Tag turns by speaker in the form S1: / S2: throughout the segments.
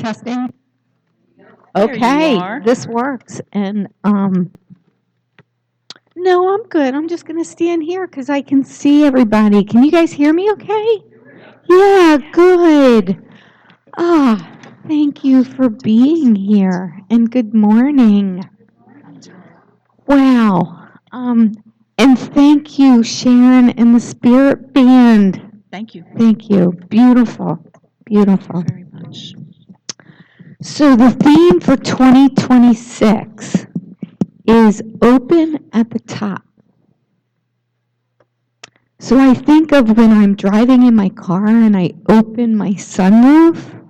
S1: Testing.
S2: There you
S1: Okay,
S2: are.
S1: this works. And no, I'm good. I'm just going to stand here because I can see everybody. Can you guys hear me okay? Yeah, good. Ah, thank you for being here and good morning. Wow. And thank you, Sharon and the Spirit Band.
S2: Thank you
S1: Thank you. Beautiful. Beautiful.
S2: very much.
S1: So the theme for 2026 is open at the top. So I think of when I'm driving in my car and I open my sunroof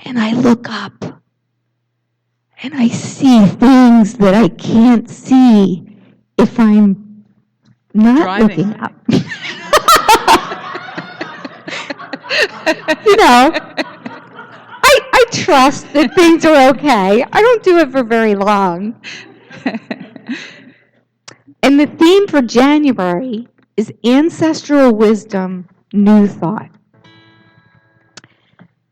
S1: and I look up and I see things that I can't see if I'm not
S2: Driving.
S1: looking up. You know, I trust that things are okay. I don't do it for very long. And the theme for January is ancestral wisdom, new thought.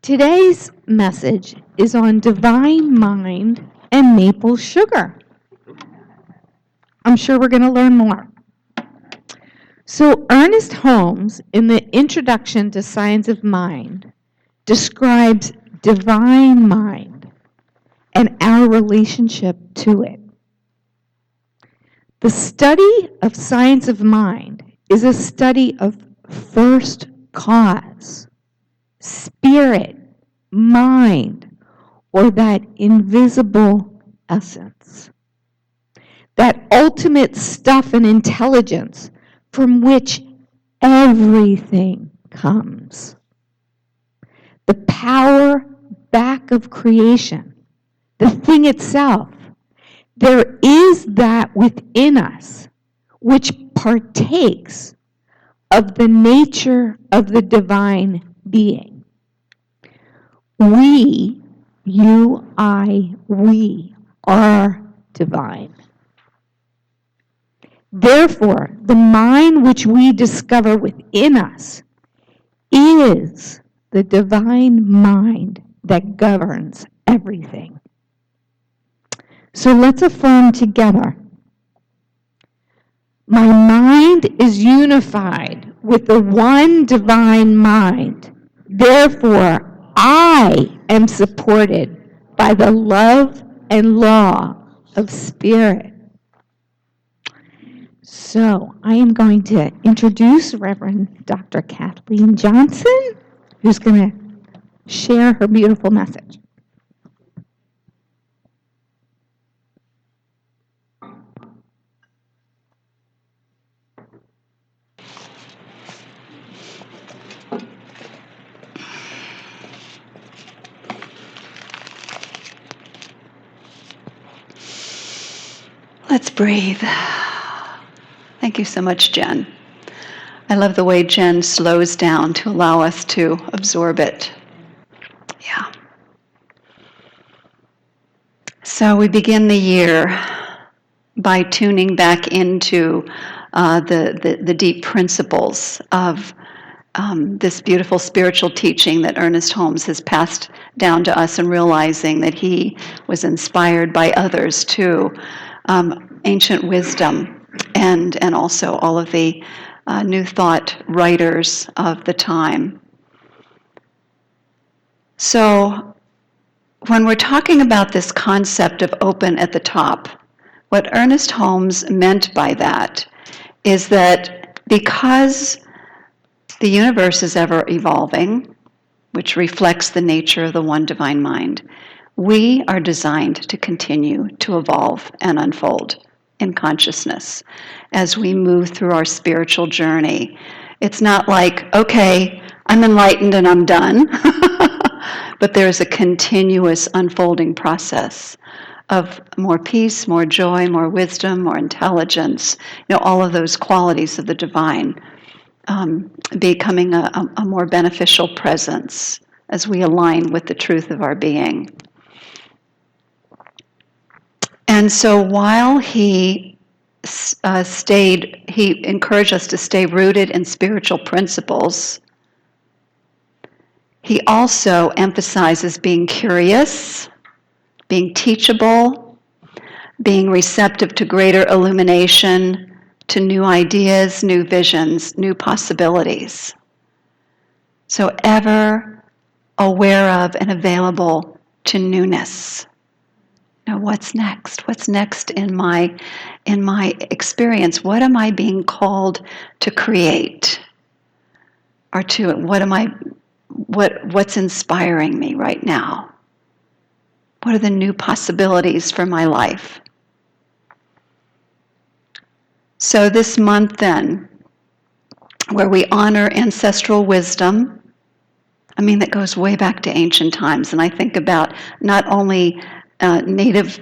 S1: Today's message is on divine mind and maple sugar. I'm sure we're going to learn more. So Ernest Holmes, in the Introduction to Science of Mind, describes divine mind and our relationship to it. The study of science of mind is a study of first cause, spirit, mind, or that invisible essence. That ultimate stuff and intelligence from which everything comes. The power back of creation, the thing itself. There is that within us which partakes of the nature of the divine being. We, you, I, we are divine. Therefore, the mind which we discover within us is the divine mind that governs everything. So let's affirm together. My mind is unified with the one divine mind. Therefore, I am supported by the love and law of spirit. So I am going to introduce Reverend Dr. Kathleen Johnson, who's going to share her beautiful message.
S3: Let's breathe. Thank you so much, Jen. I love the way Jen slows down to allow us to absorb it. Yeah. So we begin the year by tuning back into the deep principles of this beautiful spiritual teaching that Ernest Holmes has passed down to us, and realizing that he was inspired by others too. Ancient wisdom and also all of the New Thought writers of the time. So when we're talking about this concept of open at the top, what Ernest Holmes meant by that is that because the universe is ever evolving, which reflects the nature of the one divine mind, we are designed to continue to evolve and unfold in consciousness as we move through our spiritual journey. It's not like, okay, I'm enlightened and I'm done, but there's a continuous unfolding process of more peace, more joy, more wisdom, more intelligence, all of those qualities of the divine becoming a more beneficial presence as we align with the truth of our being. And so while he encouraged us to stay rooted in spiritual principles, he also emphasizes being curious, being teachable, being receptive to greater illumination, to new ideas, new visions, new possibilities. So ever aware of and available to newness. Now, what's next? What's next in my experience? What am I being called to create? Or to what's inspiring me right now? What are the new possibilities for my life? So this month then, where we honor ancestral wisdom, that goes way back to ancient times, and I think about not only Native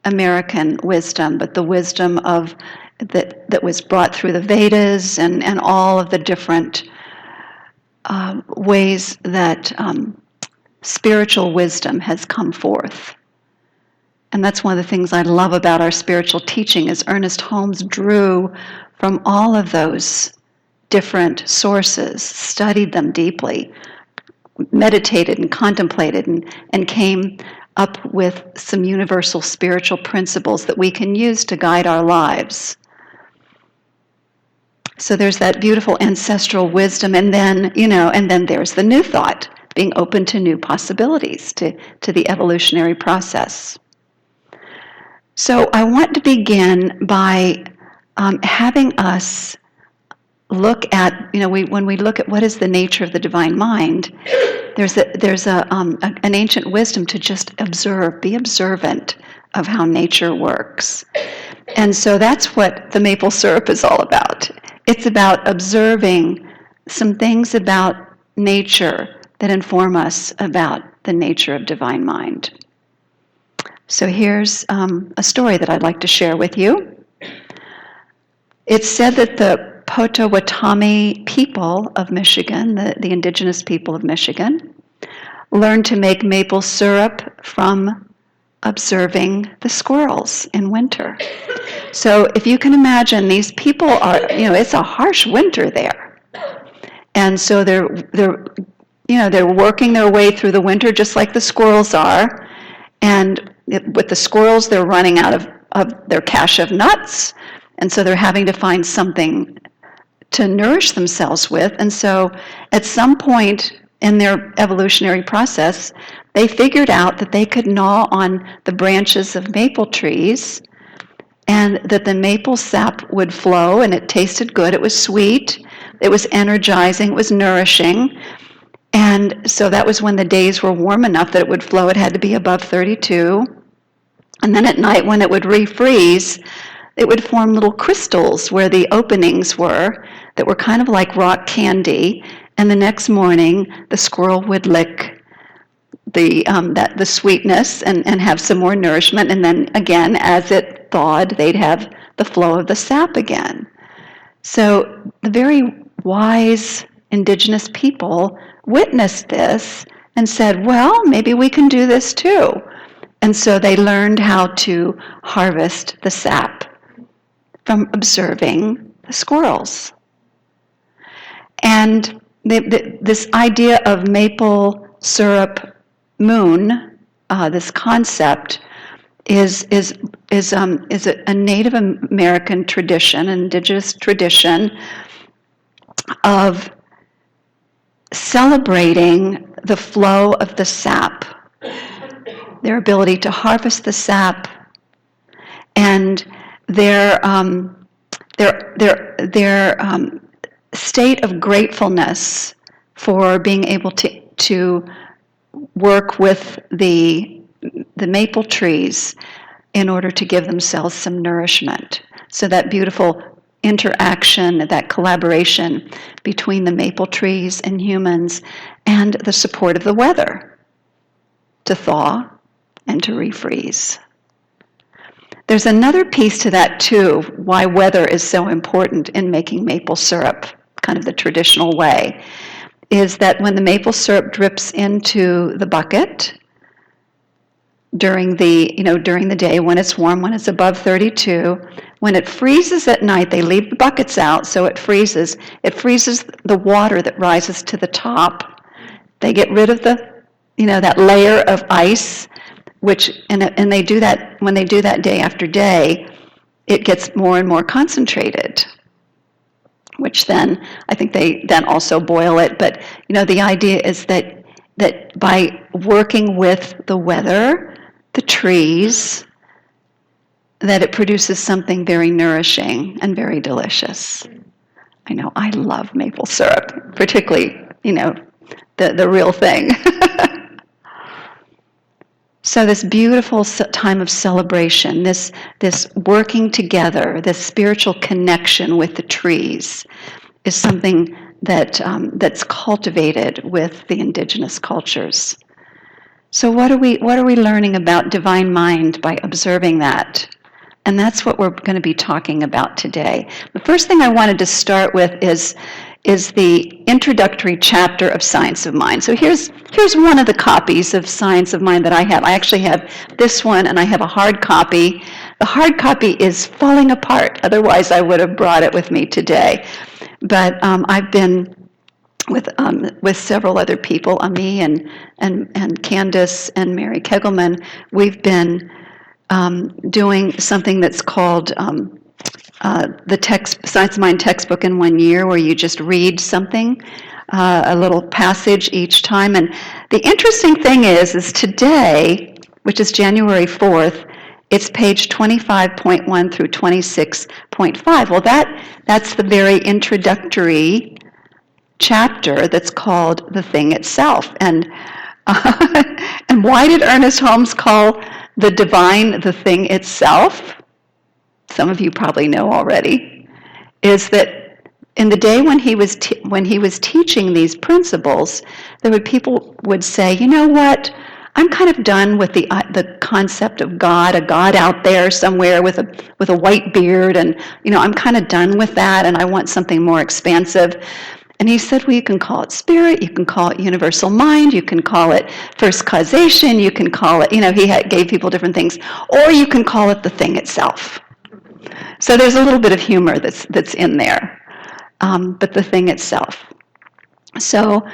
S3: American wisdom, but the wisdom that was brought through the Vedas and all of the different ways that spiritual wisdom has come forth. And that's one of the things I love about our spiritual teaching is Ernest Holmes drew from all of those different sources, studied them deeply, meditated and contemplated, and came up with some universal spiritual principles that we can use to guide our lives. So there's that beautiful ancestral wisdom, and then there's the new thought, being open to new possibilities, to the evolutionary process. So I want to begin by having us look at, when we look at what is the nature of the divine mind, there's an ancient wisdom to just observe, be observant of how nature works. And so that's what the maple syrup is all about. It's about observing some things about nature that inform us about the nature of divine mind. So here's a story that I'd like to share with you. It's said that the Potawatomi people of Michigan, the indigenous people of Michigan, learned to make maple syrup from observing the squirrels in winter. So if you can imagine, these people are, it's a harsh winter there. And so they're working their way through the winter just like the squirrels are. And with the squirrels, they're running out of their cache of nuts. And so they're having to find something to nourish themselves with. And so at some point in their evolutionary process, they figured out that they could gnaw on the branches of maple trees and that the maple sap would flow, and it tasted good. It was sweet. It was energizing. It was nourishing. And so that was when the days were warm enough that it would flow. It had to be above 32. And then at night when it would refreeze, it would form little crystals where the openings were that were kind of like rock candy. And the next morning, the squirrel would lick the sweetness and have some more nourishment. And then again, as it thawed, they'd have the flow of the sap again. So the very wise indigenous people witnessed this and said, well, maybe we can do this too. And so they learned how to harvest the sap from observing the squirrels. And this idea of maple syrup moon, this concept, is a Native American tradition, an indigenous tradition of celebrating the flow of the sap, their ability to harvest the sap, and their state of gratefulness for being able to work with the maple trees in order to give themselves some nourishment. So that beautiful interaction, that collaboration between the maple trees and humans, and the support of the weather to thaw and to refreeze. There's another piece to that too, why weather is so important in making maple syrup, kind of the traditional way, is that when the maple syrup drips into the bucket during the day when it's warm, when it's above 32, when it freezes at night, they leave the buckets out so it freezes the water that rises to the top, They get rid of that layer of ice, and they do that, when they do that day after day, it gets more and more concentrated, which then, I think they then also boil it. But, the idea is that by working with the weather, the trees, that it produces something very nourishing and very delicious. I know, I love maple syrup, particularly, the real thing. So this beautiful time of celebration, this working together, this spiritual connection with the trees, is something that's cultivated with the indigenous cultures. So what are we learning about divine mind by observing that? And that's what we're going to be talking about today. The first thing I wanted to start with is the introductory chapter of Science of Mind. So here's one of the copies of Science of Mind that I have. I actually have this one, and I have a hard copy. The hard copy is falling apart. Otherwise, I would have brought it with me today. But I've been with several other people, Ami and Candace and Mary Kegelman. We've been doing something that's called the Science of Mind textbook in 1 year, where you just read something, a little passage each time. And the interesting thing is today, which is January 4th, it's page 25.1 through 26.5. Well, that's the very introductory chapter that's called The Thing Itself. And and why did Ernest Holmes call the divine the thing itself? Some of you probably know already, is that in the day when he was teaching these principles, people would say, you know what, I'm kind of done with the concept of God, a God out there somewhere with a white beard, and I'm kind of done with that, and I want something more expansive. And he said, well, you can call it spirit, you can call it universal mind, you can call it first causation, you can call it, he gave people different things, or you can call it the thing itself. So there's a little bit of humor that's in there, but the thing itself. So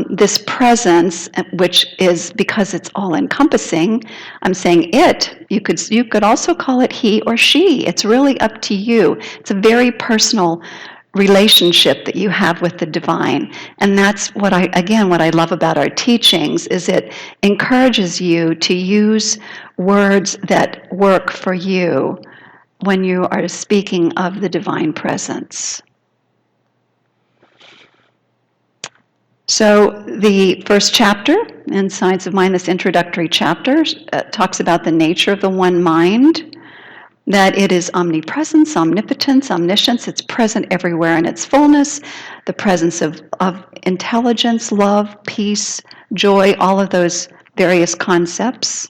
S3: this presence, which is, because it's all-encompassing, I'm saying it, you could also call it he or she. It's really up to you. It's a very personal relationship that you have with the divine. And that's what I love about our teachings, is it encourages you to use words that work for you when you are speaking of the divine presence. So the first chapter in Science of Mind, this introductory chapter, talks about the nature of the one mind, that it is omnipresence, omnipotence, omniscience. It's present everywhere in its fullness, the presence of intelligence, love, peace, joy, all of those various concepts.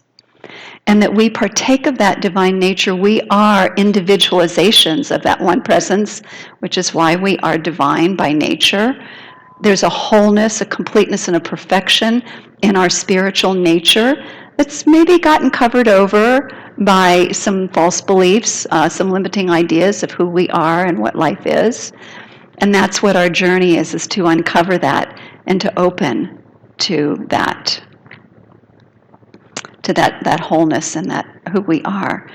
S3: And that we partake of that divine nature. We are individualizations of that one presence, which is why we are divine by nature. There's a wholeness, a completeness, and a perfection in our spiritual nature that's maybe gotten covered over by some false beliefs, some limiting ideas of who we are and what life is. And that's what our journey is to uncover that and to open to that wholeness and that who we are.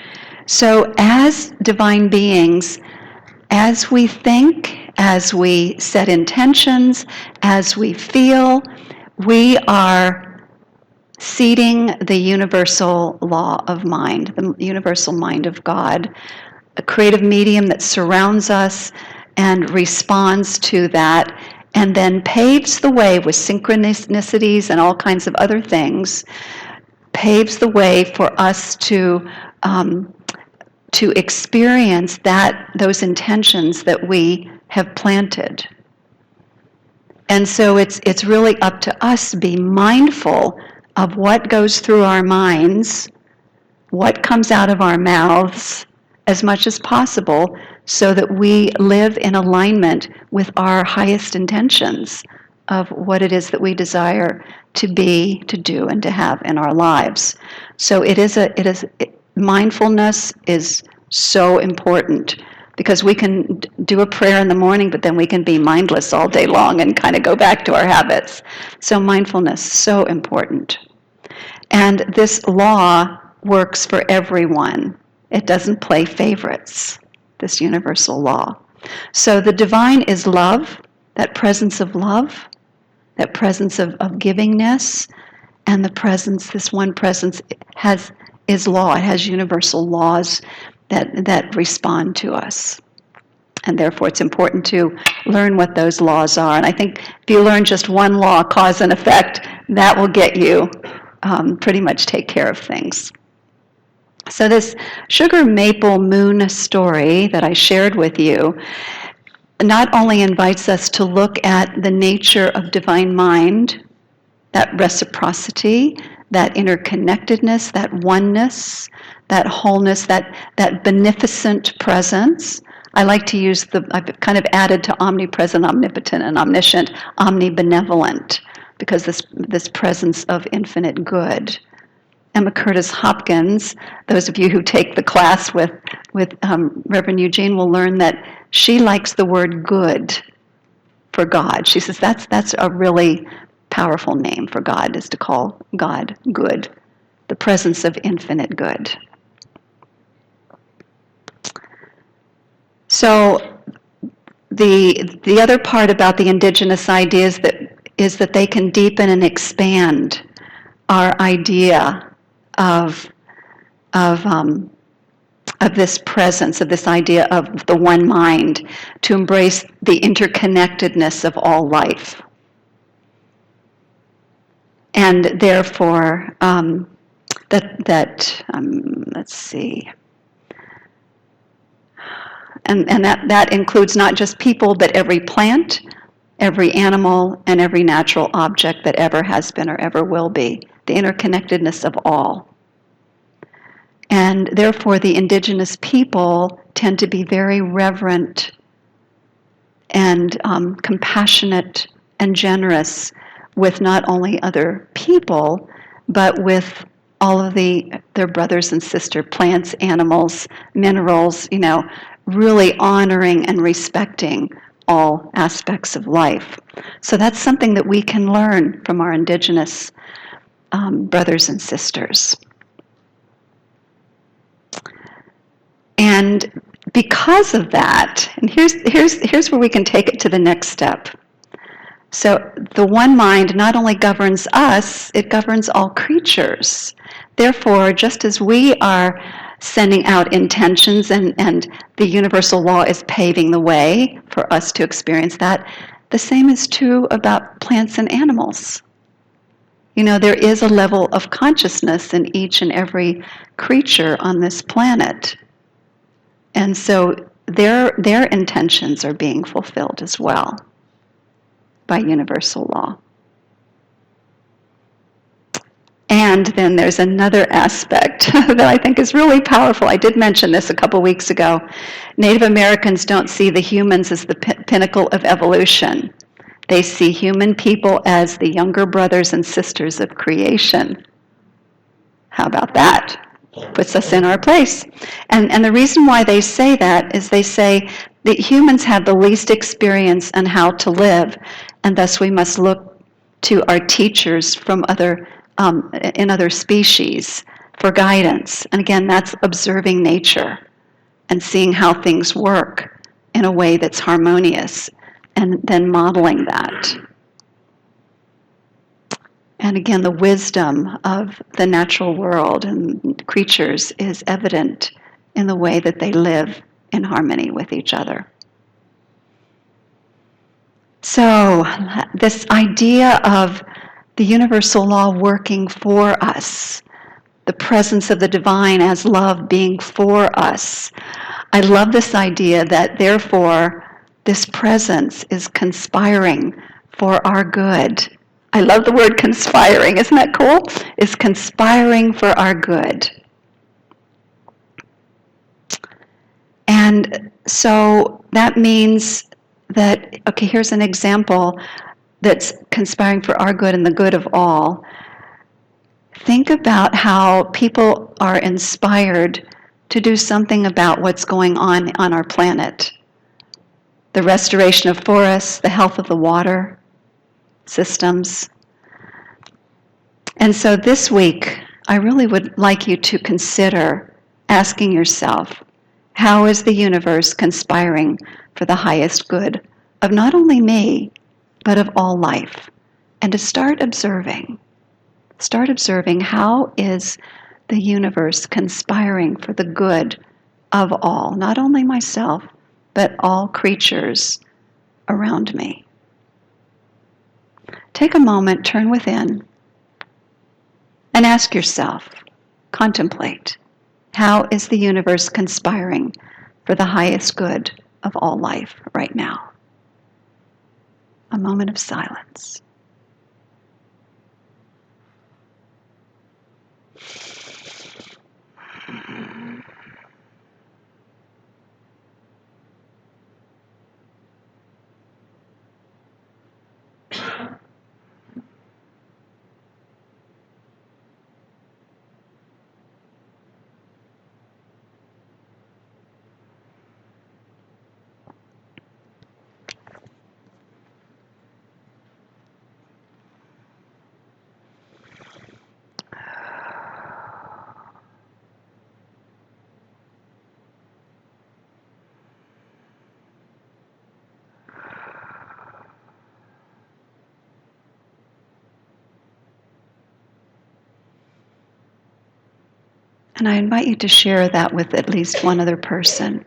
S3: So as divine beings, as we think, as we set intentions, as we feel, we are seeding the universal law of mind, the universal mind of God, a creative medium that surrounds us and responds to that, and then paves the way with synchronicities and all kinds of other things, paves the way for us to experience those intentions that we have planted. And so it's really up to us to be mindful of what goes through our minds, what comes out of our mouths, as much as possible, so that we live in alignment with our highest intentions of what it is that we desire to be, to do, and to have in our lives. So mindfulness is so important Because we can do a prayer in the morning, but then we can be mindless all day long and kind of go back to our habits. So mindfulness, so important. And this law works for everyone. It doesn't play favorites, this universal law. So the divine is love, that presence of love, that presence of givingness, and the presence, this one presence is law. It has universal laws that respond to us. And therefore it's important to learn what those laws are. And I think if you learn just one law, cause and effect, that will get you pretty much take care of things. So this sugar maple moon story that I shared with you not only invites us to look at the nature of divine mind, that reciprocity, that interconnectedness, that oneness, that wholeness, that beneficent presence. I like to use I've kind of added to omnipresent, omnipotent, and omniscient, omnibenevolent, because this presence of infinite good. Emma Curtis Hopkins, those of you who take the class with Reverend Eugene will learn that she likes the word good for God. She says that's a really powerful name for God, is to call God good, the presence of infinite good. So the other part about the indigenous ideas is that they can deepen and expand our idea of this presence, of this idea of the one mind, to embrace the interconnectedness of all life. And therefore, let's see. And that includes not just people, but every plant, every animal, and every natural object that ever has been or ever will be. The interconnectedness of all. And therefore, the indigenous people tend to be very reverent and compassionate and generous with not only other people, but with all of their brothers and sisters, plants, animals, minerals, really honoring and respecting all aspects of life. So that's something that we can learn from our indigenous brothers and sisters. And because of that, and here's where we can take it to the next step. So the one mind not only governs us, it governs all creatures. Therefore, just as we are sending out intentions and the universal law is paving the way for us to experience that, the same is true about plants and animals. There is a level of consciousness in each and every creature on this planet. And so their intentions are being fulfilled as well by universal law. And then there's another aspect that I think is really powerful. I did mention this a couple weeks ago. Native Americans don't see the humans as the pinnacle of evolution. They see human people as the younger brothers and sisters of creation. How about that? Puts us in our place. And the reason why they say that is they say that humans have the least experience on how to live, and thus we must look to our teachers from in other species for guidance. And again, that's observing nature and seeing how things work in a way that's harmonious, and then modeling that. And again, the wisdom of the natural world and creatures is evident in the way that they live in harmony with each other. So, this idea of the universal law working for us, the presence of the divine as love being for us. I love this idea that therefore this presence is conspiring for our good. I love the word conspiring, isn't that cool? Is conspiring for our good. And so that means that, okay, here's an example that's conspiring for our good and the good of all. Think about how people are inspired to do something about what's going on our planet. The restoration of forests, the health of the water systems. And so this week, I really would like you to consider asking yourself, how is the universe conspiring for the highest good of not only me, but of all life? And to start observing how is the universe conspiring for the good of all, not only myself, but all creatures around me. Take a moment, turn within, and ask yourself, contemplate, how is the universe conspiring for the highest good of all life right now? A moment of silence. And I invite you to share that with at least one other person.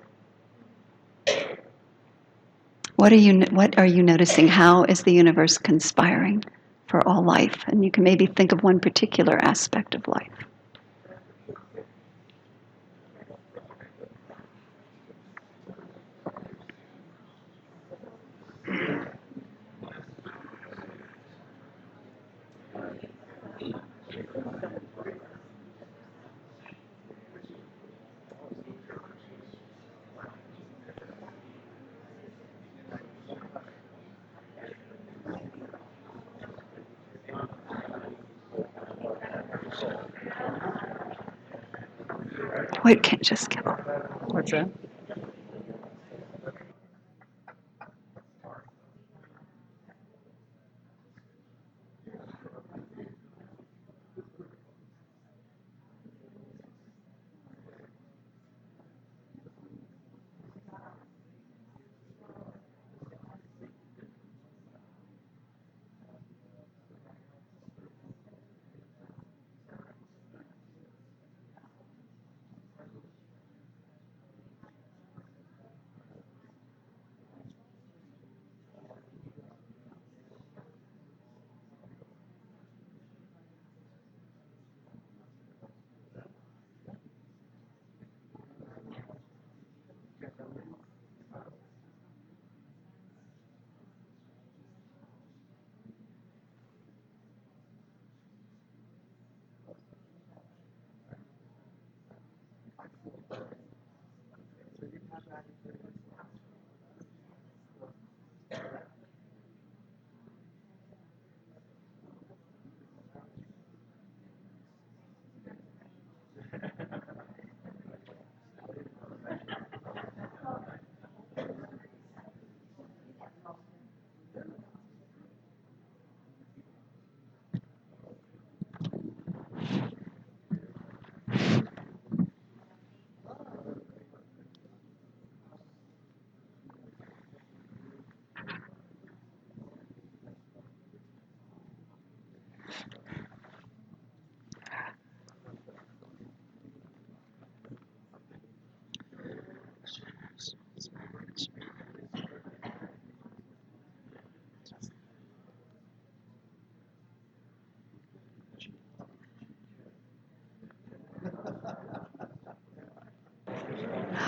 S3: What are you noticing? How is the universe conspiring for all life? And you can maybe think of one particular aspect of life. Wait, can't just get.
S2: What's that?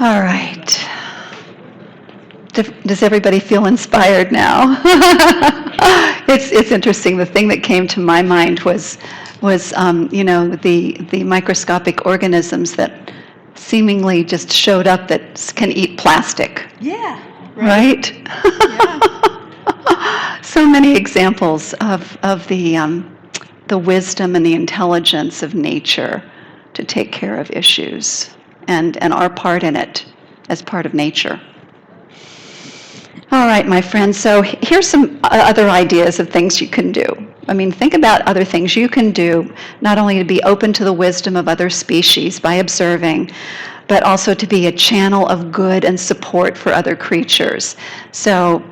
S3: All right. Does everybody feel inspired now? It's interesting. The thing that came to my mind was the microscopic organisms that seemingly just showed up that can eat plastic.
S2: Yeah.
S3: Right?
S2: Yeah.
S3: So many examples of the wisdom and the intelligence of nature to take care of issues and our part in it as part of nature. All right, my friends, so here's some other ideas of things you can do. I mean, think about other things you can do, not only to be open to the wisdom of other species by observing, but also to be a channel of good and support for other creatures. So,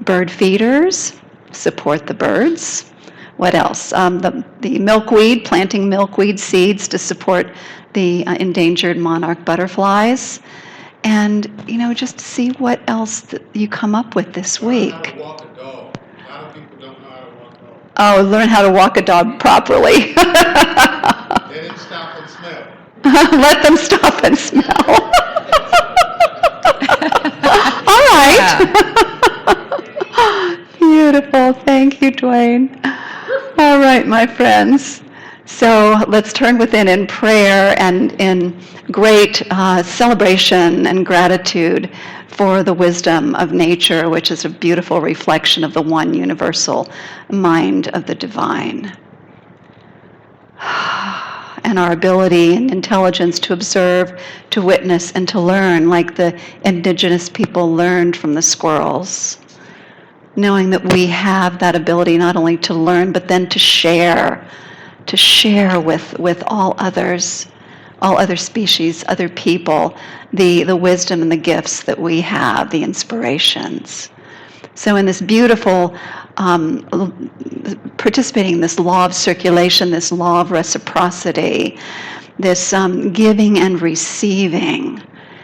S3: bird feeders, support the birds. What else? The milkweed, planting milkweed seeds to support the endangered monarch butterflies. And, just see what else that you come up with this week.
S4: Learn how to walk a dog. A lot of people don't know how to walk a dog.
S3: Oh, learn how to walk a dog properly.
S4: Let him stop and smell.
S3: Let them stop and smell. All right. Beautiful. Thank you, Dwayne. All right, my friends. So let's turn within in prayer and in great celebration and gratitude for the wisdom of nature, which is a beautiful reflection of the one universal mind of the divine. And our ability and intelligence to observe, to witness, and to learn, like the Indigenous people learned from the squirrels. Knowing that we have that ability not only to learn, but then to share with all others, all other species, other people, the wisdom and the gifts that we have, the inspirations. So in this beautiful, participating in this law of circulation, this law of reciprocity, this giving and receiving,